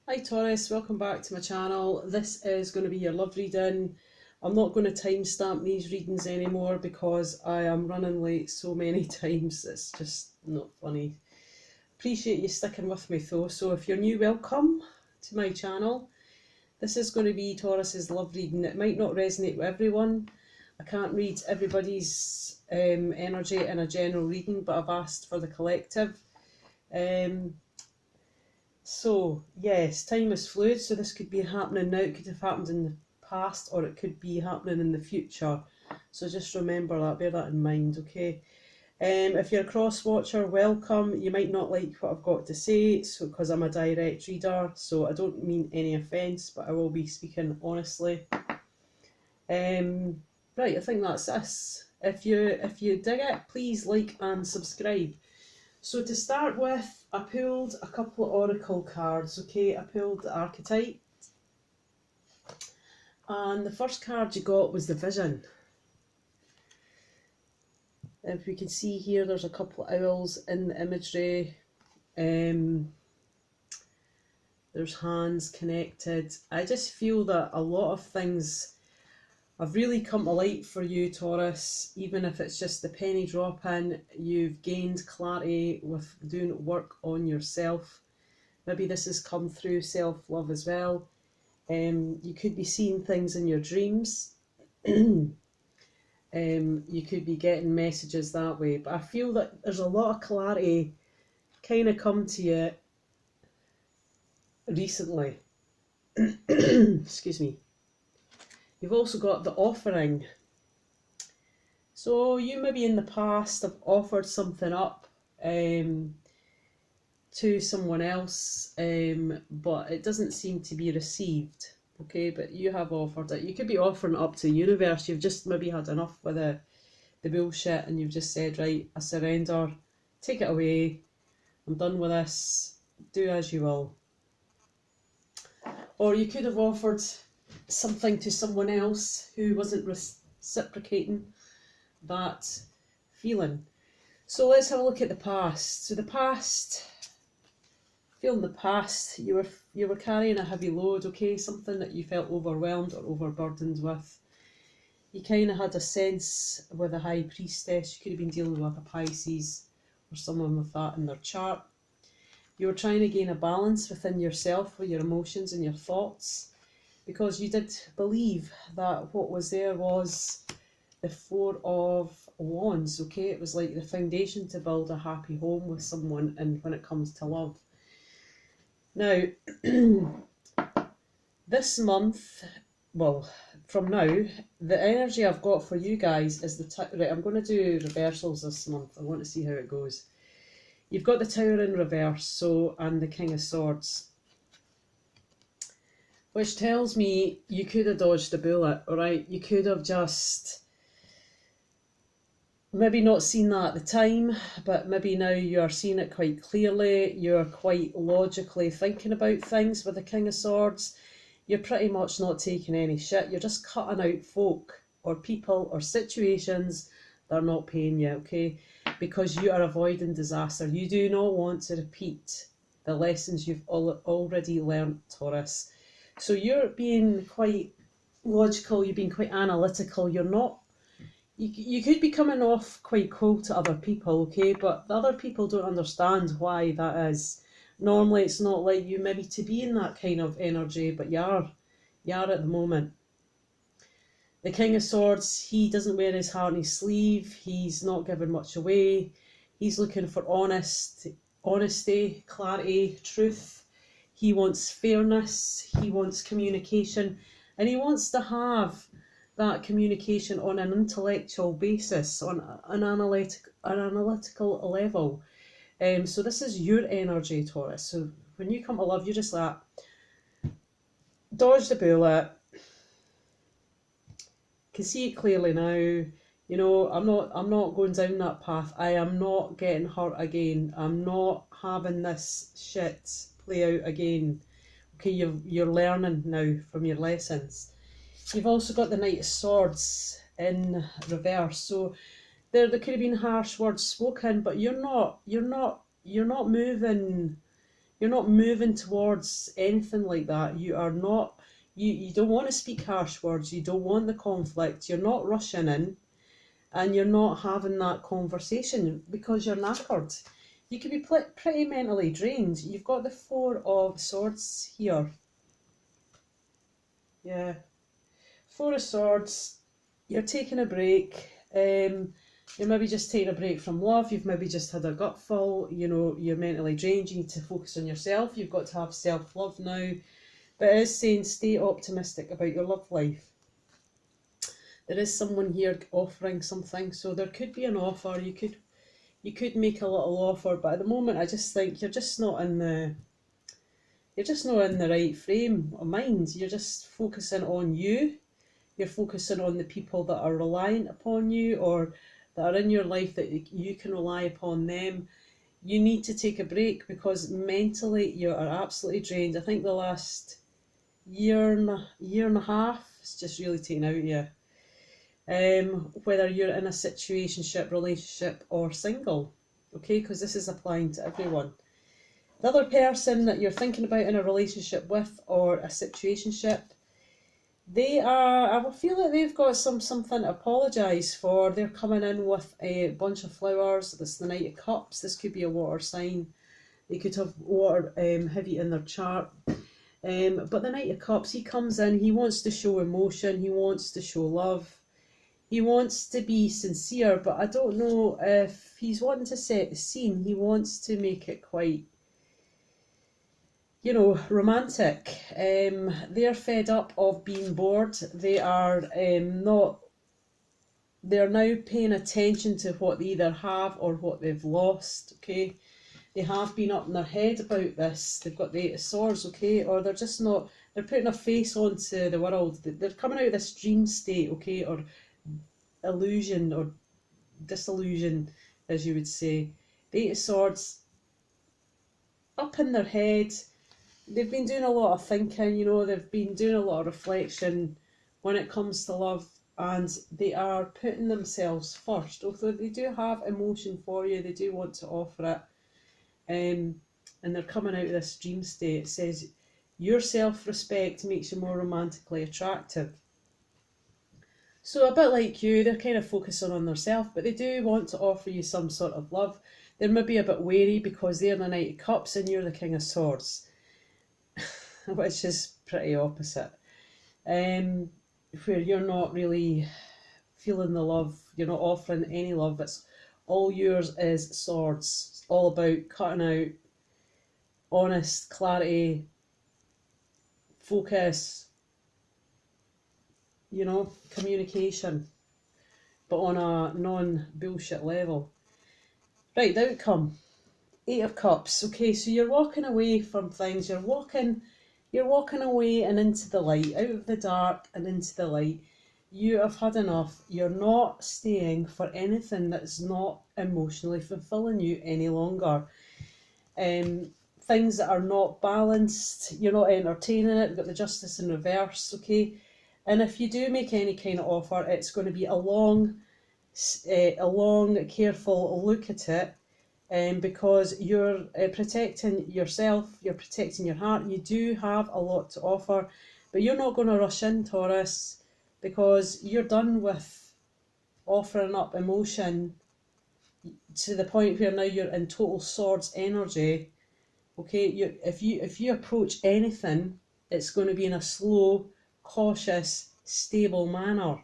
Hi Taurus, welcome back to my channel. This is going to be your love reading. I'm not going to timestamp these readings anymore because I am running late so many times. It's just not funny. Appreciate you sticking with me though. So if you're new, welcome to my channel. This is going to be Taurus's love reading. It might not resonate with everyone. I can't read everybody's energy in a general reading, but I've asked for the collective. So, yes, time is fluid, so this could be happening now, it could have happened in the past, or it could be happening in the future. So just remember that, bear that in mind, okay? If you're a cross watcher, welcome. You might not like what I've got to say, so because I'm a direct reader, so I don't mean any offence, but I will be speaking honestly. Right, I think that's this. If you dig it, please like and subscribe. So to start with, I pulled a couple of oracle cards, okay? I pulled the archetype. And the first card you got was the vision. If we can see here, there's a couple of owls in the imagery. There's hands connected. I just feel that a lot of things have really come to light for you, Taurus. Even if it's just the penny drop in, you've gained clarity with doing work on yourself. Maybe this has come through self-love as well. You could be seeing things in your dreams. You could be getting messages that way. But I feel that there's a lot of clarity kind of come to you recently. Excuse me. You've also got the offering. So you maybe in the past have offered something up to someone else, but it doesn't seem to be received. Okay, but you have offered it. You could be offering it up to the universe. You've just maybe had enough with the bullshit and you've just said, right, I surrender, take it away, I'm done with this, do as you will. Or you could have offered something to someone else who wasn't reciprocating that feeling. So let's have a look at the past. So the past, feel in the past you were carrying a heavy load, okay, something that you felt overwhelmed or overburdened with. You kind of had a sense with a high priestess, you could have been dealing with a Pisces or someone with that in their chart. You were trying to gain a balance within yourself with your emotions and your thoughts, because you did believe that what was there was the Four of Wands, okay? It was like the foundation to build a happy home with someone, and when it comes to love. Now, this month, well, from now, the energy I've got for you guys is right, I'm going to do reversals this month. I want to see how it goes. You've got the Tower in reverse, so, and the King of Swords, which tells me you could have dodged a bullet, alright? You could have just maybe not seen that at the time, but maybe now you are seeing it quite clearly. You're quite logically thinking about things with the King of Swords. You're pretty much not taking any shit. You're just cutting out folk or people or situations that are not paying you, okay? Because you are avoiding disaster. You do not want to repeat the lessons you've already learnt, Taurus. So you're being quite logical, you're being quite analytical, you're not, you could be coming off quite cool to other people, okay, but the other people don't understand why that is. Normally it's not like you maybe to be in that kind of energy, but you are at the moment. The King of Swords, he doesn't wear his heart on his sleeve, he's not giving much away, he's looking for honesty, clarity, truth. He wants fairness, he wants communication, and he wants to have that communication on an intellectual basis, on an analytical level. So this is your energy, Taurus. So when you come to love, you're just like, dodge the bullet, can see it clearly now. You know, I'm not going down that path. I am not getting hurt again. I'm not having this shit play out again. Okay, you're learning now from your lessons. You've also got the Knight of Swords in reverse, so there could have been harsh words spoken, but you're not moving You're not moving towards anything like that. You are not, you don't want to speak harsh words. You don't want the conflict. You're not rushing in, and you're not having that conversation because you're knackered. You could be pretty mentally drained. You've got the Four of Swords here. Yeah. Four of Swords. You're taking a break. You're maybe just taking a break from love. You've maybe just had a gutful. You know, you're mentally drained. You need to focus on yourself. You've got to have self-love now. But it is saying stay optimistic about your love life. There is someone here offering something. So there could be an offer. You could make a little offer. But at the moment, I just think you're just not in the right frame of mind. You're just focusing on you. You're focusing on the people that are reliant upon you or that are in your life that you can rely upon them. You need to take a break because mentally you are absolutely drained. I think the last year and a half is just really taken out of you. Whether you're in a situationship, relationship or single, okay, because this is applying to everyone. The other person that you're thinking about in a relationship with or a situationship, I feel like they've got something to apologise for. They're coming in with a bunch of flowers. This is the Knight of Cups. This could be a water sign. They could have water heavy in their chart. But the Knight of Cups, he comes in, he wants to show emotion, he wants to show love. He wants to be sincere, but I don't know if he's wanting to set the scene. He wants to make it quite, you know, romantic. They're fed up of being bored. They are they're now paying attention to what they either have or what they've lost, okay? They have been up in their head about this. They've got the Eight of Swords, okay? Or they're just not, they're putting a face onto the world. They're coming out of this dream state, okay? Or illusion or disillusion, as you would say. The Eight of Swords, up in their head. They've been doing a lot of thinking, you know, they've been doing a lot of reflection when it comes to love, and they are putting themselves first. Although they do have emotion for you, they do want to offer it, and they're coming out of this dream state. It says, your self-respect makes you more romantically attractive. So a bit like you, they're kind of focusing on themselves, but they do want to offer you some sort of love. They're maybe a bit wary because they're the Knight of Cups and you're the King of Swords. Which is pretty opposite. Where you're not really feeling the love, you're not offering any love, it's all yours is swords. It's all about cutting out, honest, clarity, focus, you know, communication, but on a non-bullshit level. Right, the outcome. Eight of Cups. Okay, so you're walking away from things, you're walking away and into the light, out of the dark and into the light. You have had enough. You're not staying for anything that's not emotionally fulfilling you any longer. Things that are not balanced, you're not entertaining it. We've got the Justice in reverse, okay? And if you do make any kind of offer, it's going to be a long, careful look at it. Because you're protecting yourself, you're protecting your heart. You do have a lot to offer, but you're not going to rush in, Taurus, because you're done with offering up emotion to the point where now you're in total swords energy. Okay, if you approach anything, it's going to be in a slow, cautious, stable manner.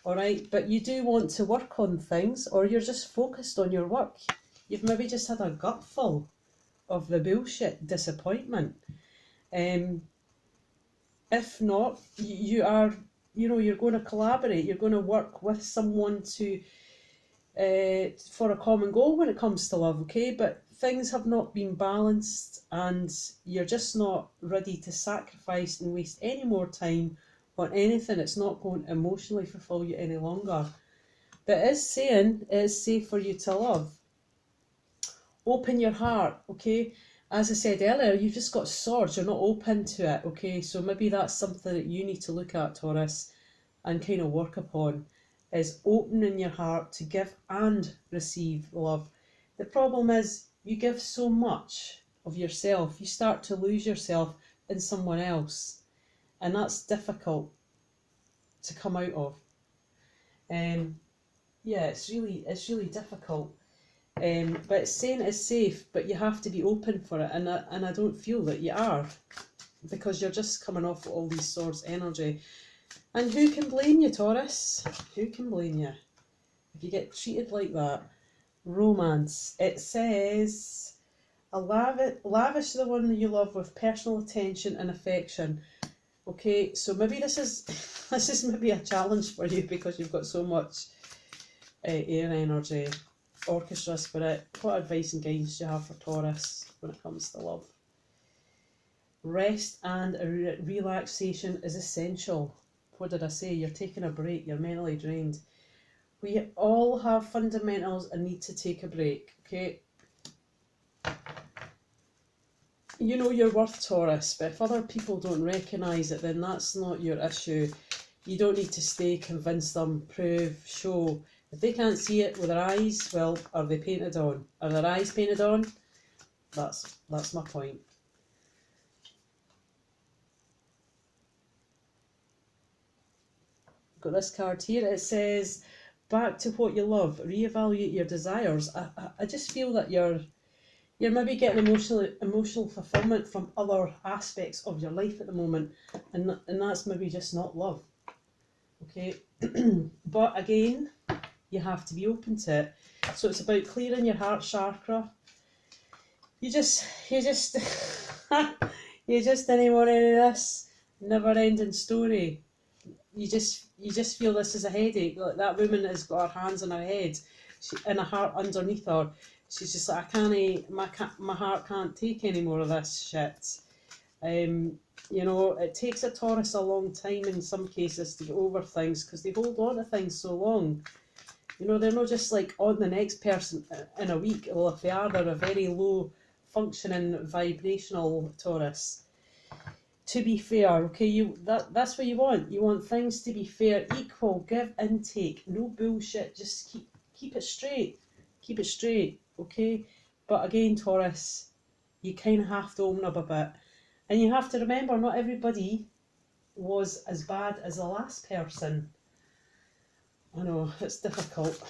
All right, but you do want to work on things, or you're just focused on your work. You've maybe just had a gutful of the bullshit disappointment. If not, you are, you know, you're going to collaborate. You're going to work with someone to for a common goal when it comes to love. Okay, but things have not been balanced, and you're just not ready to sacrifice and waste any more time on anything that's not going to emotionally fulfill you any longer. But it is saying it is safe for you to love. Open your heart, okay? As I said earlier, you've just got swords, you're not open to it, okay? So maybe that's something that you need to look at, Taurus, and kind of work upon, is opening your heart to give and receive love. The problem is, you give so much, of yourself. You start to lose yourself in someone else, and that's difficult to come out of. Yeah, it's really difficult. But it's saying it's safe, but you have to be open for it, and I don't feel that you are, because you're just coming off all these swords energy. And who can blame you, Taurus? Who can blame you if you get treated like that? Romance. It says, lavish the one that you love with personal attention and affection. Okay, so maybe this is this is maybe a challenge for you because you've got so much air energy. Orchestra spirit. What advice and guidance do you have for Taurus when it comes to love? Rest and relaxation is essential. What did I say? You're taking a break. You're mentally drained. We all have fundamentals and need to take a break. Okay. You know your worth, Taurus, but if other people don't recognise it, then that's not your issue. You don't need to stay, convince them, prove, show. If they can't see it with their eyes, well, are they painted on? Are their eyes painted on? That's my point. Got this card here. It says, back to what you love, reevaluate your desires. I just feel that you're maybe getting emotional fulfillment from other aspects of your life at the moment, and that's maybe just not love. Okay. But again, you have to be open to it. So it's about clearing your heart chakra. You just you just didn't want any of this never ending story. You just feel this is a headache. Like that woman has got her hands on her head, and a heart underneath her. She's just like, my heart can't take any more of this shit. You know, it takes a Taurus a long time in some cases to get over things because they hold on to things so long. You know, they're not just like on the next person in a week. Well, if they are, they're a very low functioning vibrational Taurus. To be fair, okay, that's what you want. You want things to be fair, equal, give and take. No bullshit. Just keep it straight. Keep it straight, okay? But again, Taurus, you kind of have to open up a bit. And you have to remember, not everybody was as bad as the last person. I know, it's difficult.